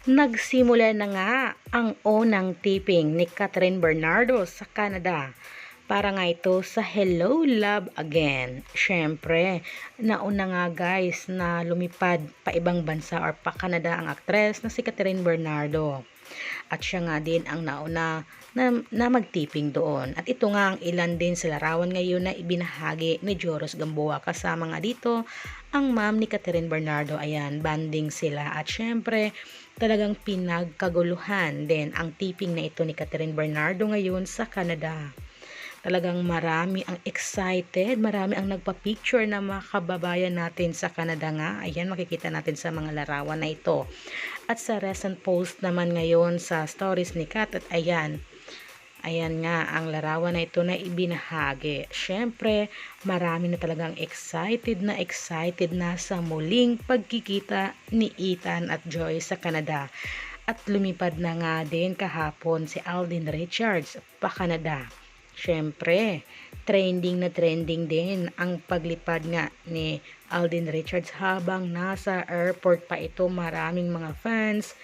Nagsimula na nga ang unang taping ni Catherine Bernardo sa Canada. Para nga ito sa Hello Love Again. Syempre, nauna nga guys na lumipad pa ibang bansa or pa Canada ang aktres na si Catherine Bernardo. At siya nga din ang nauna na magtiping doon. At ito nga ang ilan din sa larawan ngayon na ibinahagi ni Joros Gamboa. Kasama nga dito ang ma'am ni Catherine Bernardo. Ayan, banding sila. At syempre, talagang pinagkaguluhan din ang tiping na ito ni Catherine Bernardo ngayon sa Canada. Talagang marami ang excited, marami ang nagpa-picture na mga kababayan natin sa Canada nga. Ayan, makikita natin sa mga larawan na ito. At sa recent post naman ngayon sa stories ni Kat, at ayan nga ang larawan na ito na ibinahagi. Syempre, marami na talagang excited na sa muling pagkikita ni Ethan at Joy sa Canada. At lumipad na nga din kahapon si Alden Richards pa Canada. Syempre, trending na trending din ang paglipad nga ni Alden Richards habang nasa airport pa ito. Maraming mga fans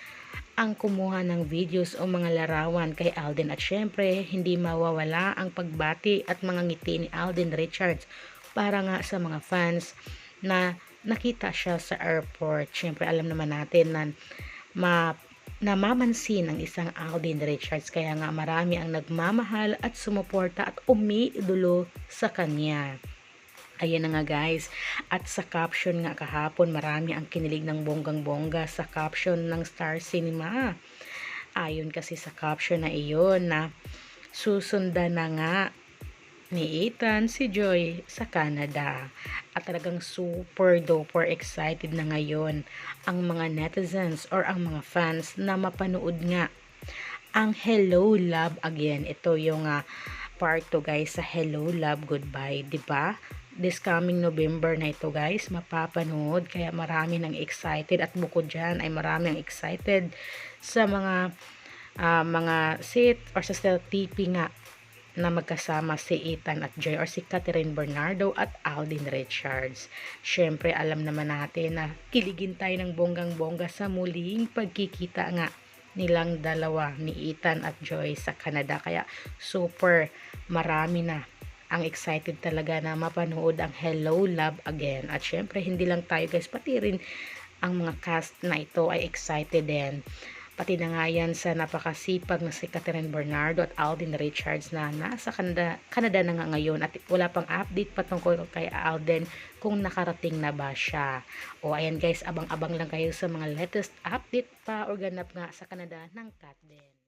ang kumuha ng videos o mga larawan kay Alden. At syempre, hindi mawawala ang pagbati at mga ngiti ni Alden Richards para nga sa mga fans na nakita siya sa airport. Syempre, alam naman natin na namamansin ang isang Alden Richards, kaya nga marami ang nagmamahal at sumuporta at umiidolo sa kanya. Ayan na nga guys, at sa caption nga kahapon, marami ang kinilig ng bonggang-bongga sa caption ng Star Cinema. Ayon kasi sa caption na iyon na susundan na nga ni Ethan si Joy sa Canada. At talagang super duper excited na ngayon ang mga netizens or ang mga fans na mapanood nga ang Hello Love Again. Ito yung part 2 guys sa Hello Love Goodbye, di ba? This coming November na ito guys, mapapanood, kaya marami nang excited. At bukod dyan ay marami ang excited sa mga seat or sa TP nga na magkasama si Ethan at Joy or si Catherine Bernardo at Alden Richards. Syempre, alam naman natin na kiligin tayo ng bonggang-bongga sa muling pagkikita nga nilang dalawa ni Ethan at Joy sa Canada. Kaya super marami na ang excited talaga na mapanood ang Hello Love Again. At syempre, hindi lang tayo guys, pati rin ang mga cast na ito ay excited din. Pati na nga yan sa napakasipag na si Catherine Bernardo at Alden Richards na nasa Canada na nga ngayon. At wala pang update patungkol kay Alden kung nakarating na ba siya. O ayan guys, abang-abang lang kayo sa mga latest update pa o ganap nga sa Canada ng Kat din.